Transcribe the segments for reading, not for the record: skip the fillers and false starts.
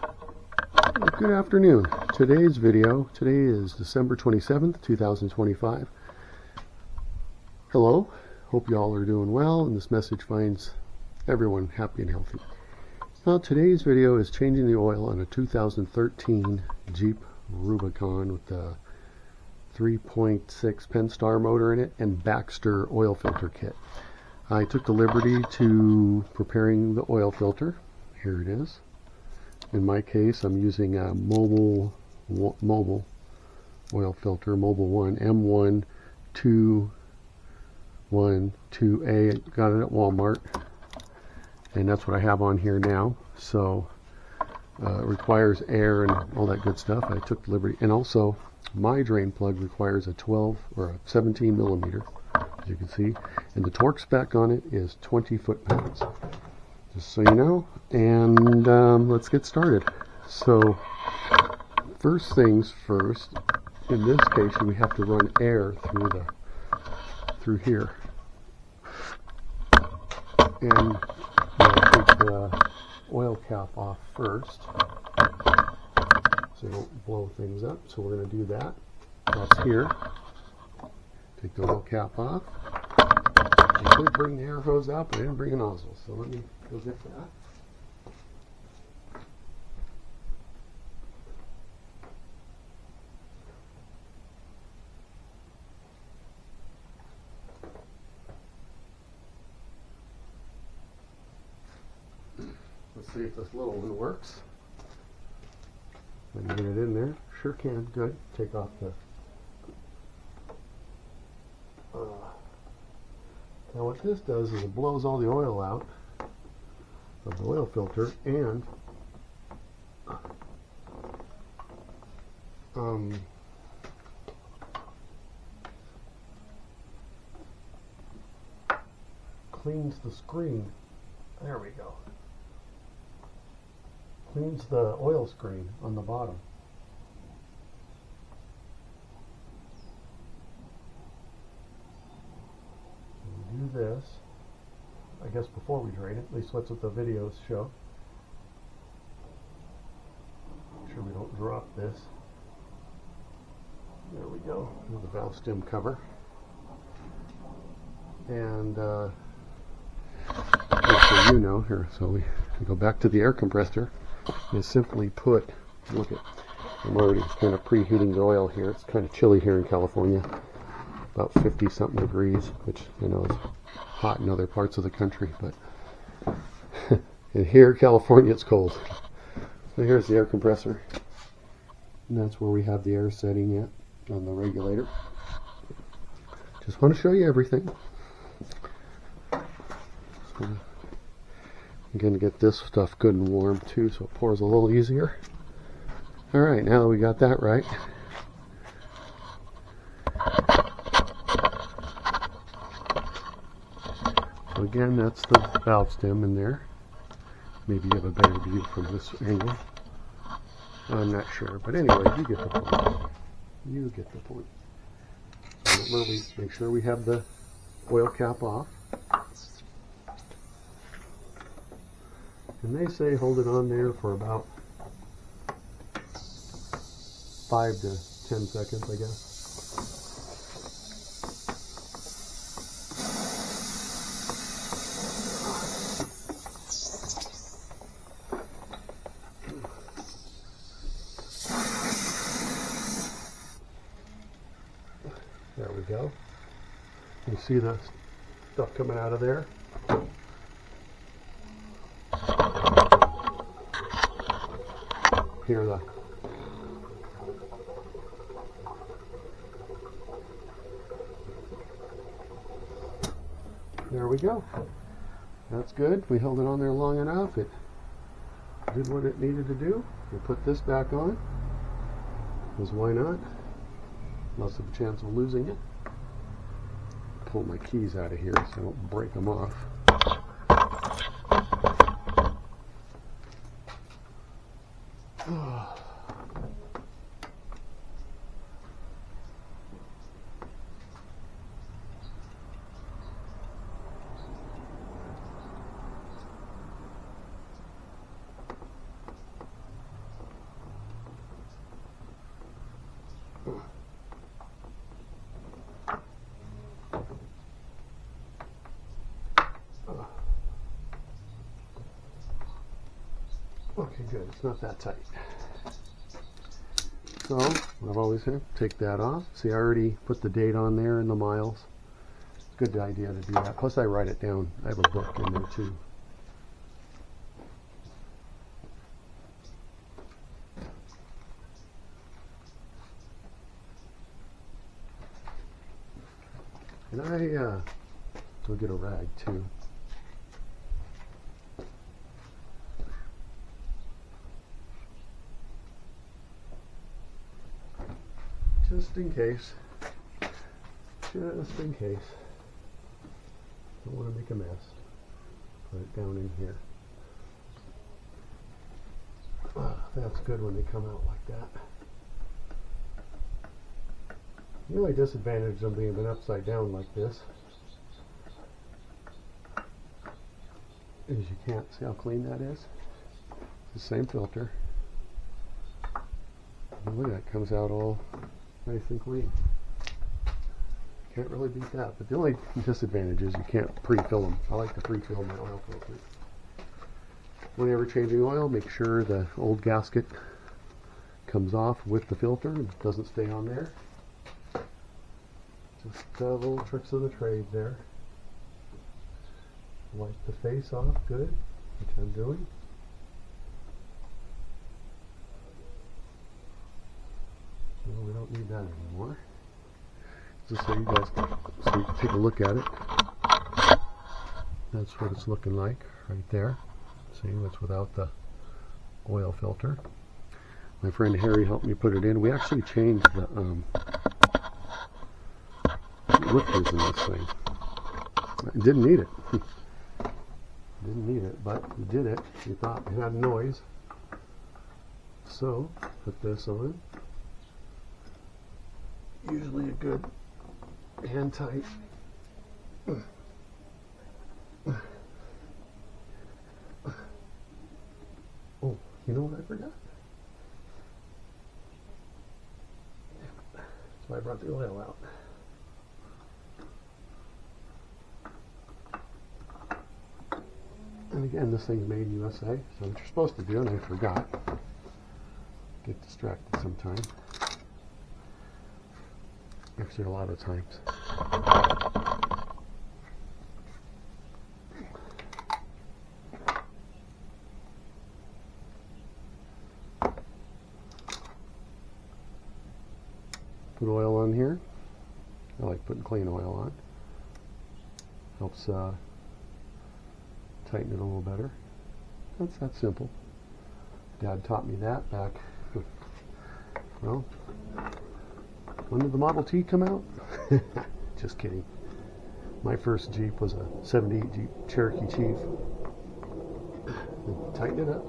Good afternoon. Today is December 27th, 2025. Hello, hope you all are doing well and this message finds everyone happy and healthy. Now today's video is changing the oil on a 2013 Jeep Rubicon with the 3.6 Penn motor in it and Baxter oil filter kit. I took the liberty to preparing the oil filter. Here it is. In my case, I'm using a mobile oil filter, Mobile 1 M1212A. Got it at Walmart, and that's what I have on here now. So it requires air and all that good stuff. I took the liberty, and also my drain plug requires a 12 or a 17 millimeter, as you can see, and the torque spec on it is 20 foot-pounds. Just so you know, and let's get started. So first things first, in this case we have to run air through here, and I'll take the oil cap off first so you don't blow things up. So we're going to do that. That's here. Take the oil cap off. I could bring the air hose out, but I didn't bring a nozzle, so let me go get that. Let's see if this little one works. Let me get it in there. Sure can. Good. Take off the now what this does is it blows all the oil out of the oil filter and cleans the screen. There we go. Cleans the oil screen on the bottom. Do this, I guess, before we drain it. At least that's what the videos show. Make sure we don't drop this. There we go. Here's the valve stem cover. And just so you know, here, so we go back to the air compressor. You simply put, look at, I'm already kind of preheating the oil here. It's kind of chilly here in California. About 50 something degrees, which I know is hot in other parts of the country, but in here, California, it's cold. So here's the air compressor, and that's where we have the air setting at on the regulator. Just want to show you everything. So I'm going to get this stuff good and warm too, so it pours a little easier. All right, now that we got that right, so again, that's the valve stem in there. Maybe you have a better view from this angle. I'm not sure, but anyway, you get the point. You get the point. So remember, we make sure we have the oil cap off. And they say hold it on there for about 5 to 10 seconds, I guess. There we go. You see the stuff coming out of there? Here, there we go. That's good. We held it on there long enough. It did what it needed to do. We'll put this back on, because why not? Less of a chance of losing it. Pull my keys out of here so I don't break them off. Okay, good. It's not that tight. So I've always had take that off. See, I already put the date on there and the miles. Good idea to do that. Plus, I write it down. I have a book in there too. And will get a rag too. Just in case. Just in case. Don't want to make a mess. Put it down in here. That's good when they come out like that. The only disadvantage of being upside down like this is you can't see how clean that is. It's the same filter. And look at that, comes out all nice and clean. Can't really beat that. But the only disadvantage is you can't pre-fill them. I like to pre-fill my oil filters. Whenever changing oil, make sure the old gasket comes off with the filter and doesn't stay on there. Just little tricks of the trade there. Wipe the face off, good, which I'm doing. No, we don't need that anymore. Just so you guys can take a look at it. That's what it's looking like right there. See, that's without the oil filter. My friend Harry helped me put it in. We actually changed the lifters in this thing. I didn't need it. Didn't need it, but we did it. We thought it had noise. So, put this on. Usually a good hand tight. Oh, you know what I forgot? That's why I brought the oil out. And again, this thing's made USA, so what you're supposed to do, and I forgot. Get distracted sometimes. Actually, a lot of times. Put oil on here. I like putting clean oil on. Helps tighten it a little better. That's that simple. Dad taught me that back, well, when did the Model T come out? Just kidding. My first Jeep was a 78 Jeep Cherokee Chief. Tighten it up.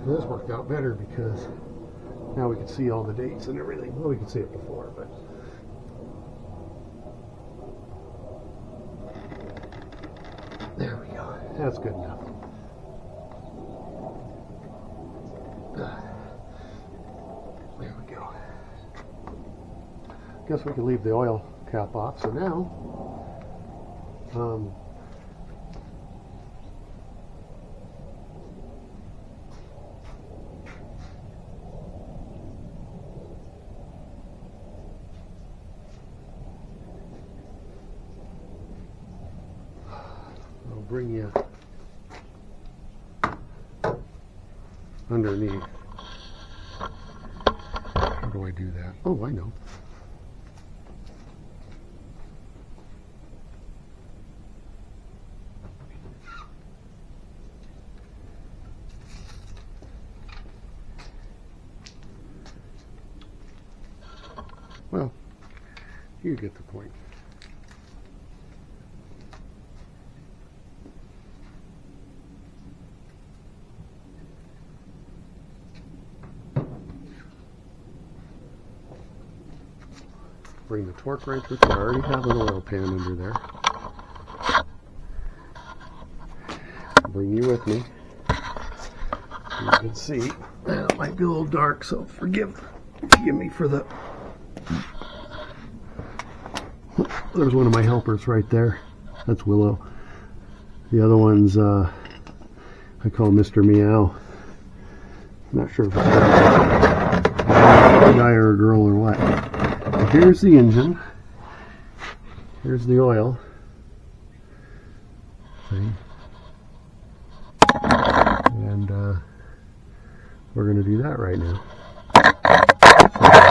This worked out better because now we can see all the dates and everything. Well, we could see it before, but there we go. That's good enough. There we go. Guess we can leave the oil cap off. So now, I'll bring you underneath. How do I do that? Oh, I know. Well, you get the point. Bring the torque wrench with you. I already have an oil pan under there. Bring you with me. You can see, it might be a little dark, so forgive give me for the... There's one of my helpers right there. That's Willow. The other one's I call Mr. Meow. I'm not sure if it's a guy or a girl or what. But here's the engine. Here's the oil. See? And we're going to do that right now.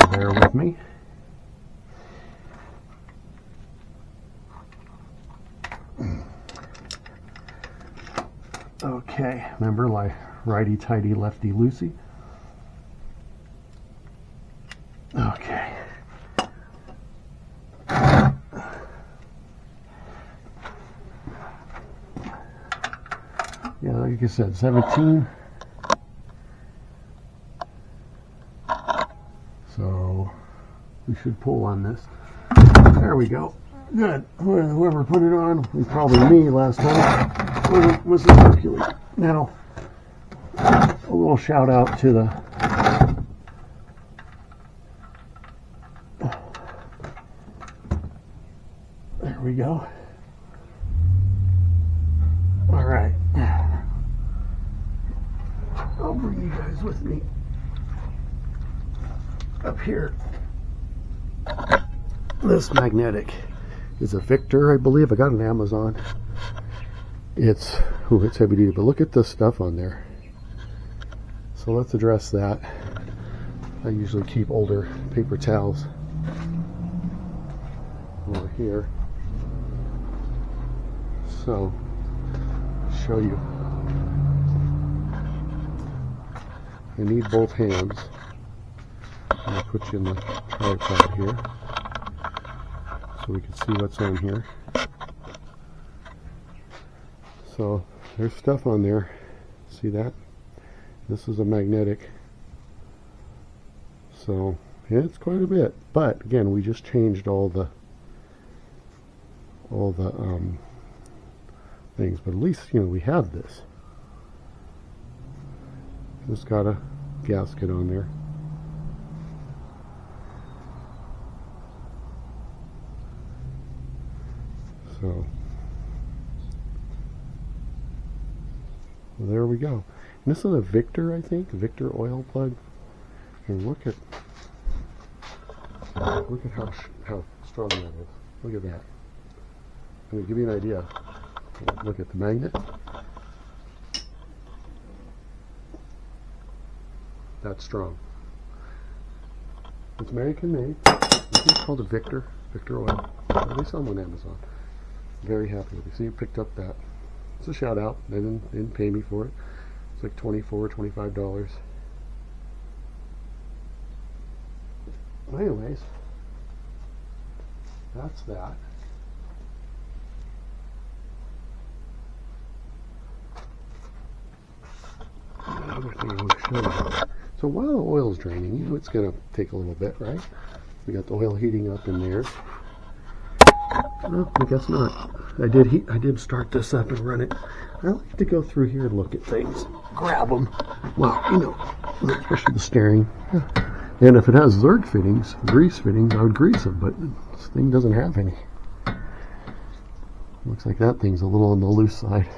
So bear with me. Okay, remember, like righty-tighty, lefty-loosey. Okay. Yeah, like I said, 17. So we should pull on this. There we go. Good. Whoever put it on, was probably me last time, was the Hercules. Now, a little shout out to the there we go. All right. I'll bring you guys with me up here. This magnetic is a Victor, I believe. I got it on Amazon. It's heavy duty, but look at the stuff on there. So let's address that. I usually keep older paper towels over here. So, show you. You need both hands. I'll put you in the tripod here so we can see what's on here. So there's stuff on there. See that? This is a magnetic. So yeah, it's quite a bit. But again, we just changed all the things. But at least, you know, we have this. It's got a gasket on there. So well, there we go. And this is a Victor, I think, Victor oil plug. And look at how strong that is. Look at that. I'm going to give you an idea. Look at the magnet. That's strong. It's American made. It's called a Victor oil. They sell them on Amazon. Very happy with it. See, you picked up that. It's a shout out. They didn't pay me for it. It's like $24, $25. Anyways, that's that. Another thing I want to show you. So while the oil's draining, you know it's going to take a little bit, right? We got the oil heating up in there. No, I guess not. I did start this up and run it. I like to go through here and look at things, grab them. Well, you know, especially the steering. And if it has Zerg fittings, grease fittings, I would grease them. But this thing doesn't have any. Looks like that thing's a little on the loose side.